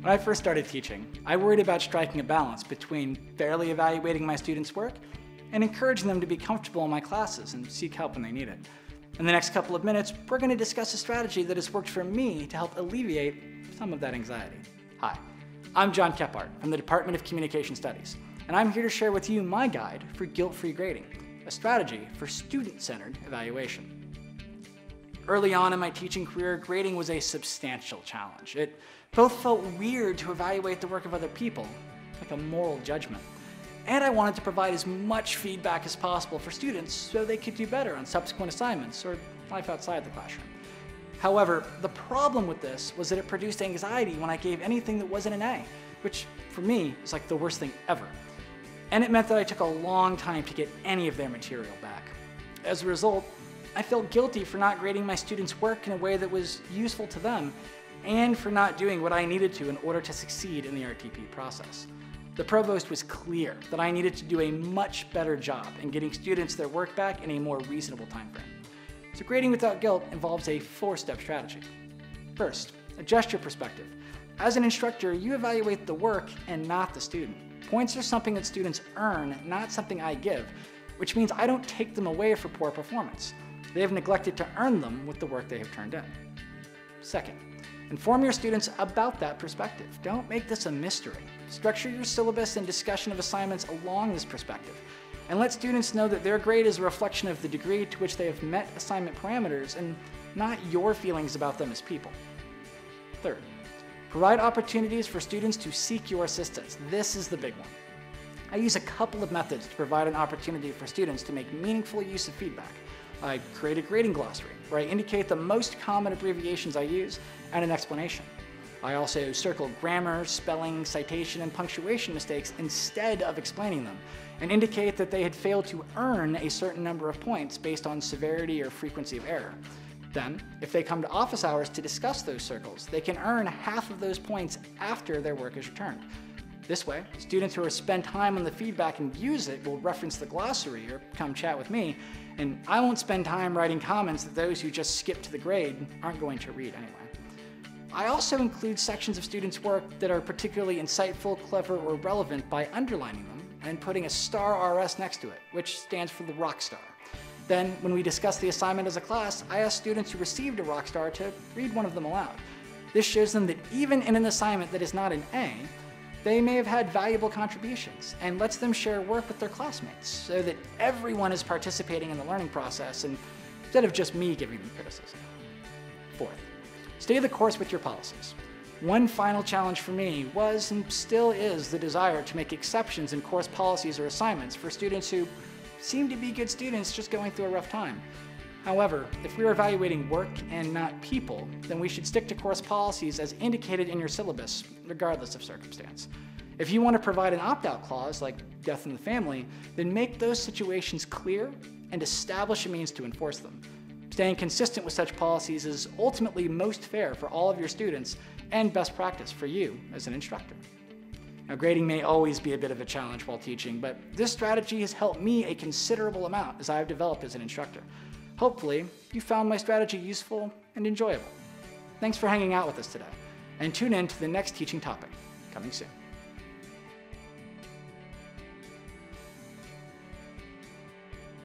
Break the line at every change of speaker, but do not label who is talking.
When I first started teaching, I worried about striking a balance between fairly evaluating my students' work and encouraging them to be comfortable in my classes and seek help when they need it. In the next couple of minutes, we're going to discuss a strategy that has worked for me to help alleviate some of that anxiety. Hi, I'm John Kephart from the Department of Communication Studies, and I'm here to share with you my guide for guilt-free grading, a strategy for student-centered evaluation. Early on in my teaching career, grading was a substantial challenge. It both felt weird to evaluate the work of other people, like a moral judgment, and I wanted to provide as much feedback as possible for students so they could do better on subsequent assignments or life outside the classroom. However, the problem with this was that it produced anxiety when I gave anything that wasn't an A, which for me is like the worst thing ever. And it meant that I took a long time to get any of their material back. As a result, I felt guilty for not grading my students' work in a way that was useful to them and for not doing what I needed to in order to succeed in the RTP process. The provost was clear that I needed to do a much better job in getting students their work back in a more reasonable time frame. So grading without guilt involves a four-step strategy. First, adjust your perspective. As an instructor, you evaluate the work and not the student. Points are something that students earn, not something I give, which means I don't take them away for poor performance. They have neglected to earn them with the work they have turned in. Second, inform your students about that perspective. Don't make this a mystery. Structure your syllabus and discussion of assignments along this perspective, and let students know that their grade is a reflection of the degree to which they have met assignment parameters and not your feelings about them as people. Third, provide opportunities for students to seek your assistance. This is the big one. I use a couple of methods to provide an opportunity for students to make meaningful use of feedback. I create a grading glossary where I indicate the most common abbreviations I use and an explanation. I also circle grammar, spelling, citation, and punctuation mistakes instead of explaining them, and indicate that they had failed to earn a certain number of points based on severity or frequency of error. Then, if they come to office hours to discuss those circles, they can earn half of those points after their work is returned. This way, students who spend time on the feedback and use it will reference the glossary or come chat with me, and I won't spend time writing comments that those who just skip to the grade aren't going to read anyway. I also include sections of students' work that are particularly insightful, clever, or relevant by underlining them and putting a star RS next to it, which stands for the rock star. Then, when we discuss the assignment as a class, I ask students who received a rock star to read one of them aloud. This shows them that even in an assignment that is not an A, they may have had valuable contributions and lets them share work with their classmates so that everyone is participating in the learning process instead of just me giving them criticism. Fourth, stay the course with your policies. One final challenge for me was and still is the desire to make exceptions in course policies or assignments for students who seem to be good students just going through a rough time. However, if we're evaluating work and not people, then we should stick to course policies as indicated in your syllabus, regardless of circumstance. If you want to provide an opt-out clause, like death in the family, then make those situations clear and establish a means to enforce them. Staying consistent with such policies is ultimately most fair for all of your students and best practice for you as an instructor. Now, grading may always be a bit of a challenge while teaching, but this strategy has helped me a considerable amount as I have developed as an instructor. Hopefully, you found my strategy useful and enjoyable. Thanks for hanging out with us today, and tune in to the next teaching topic, coming soon.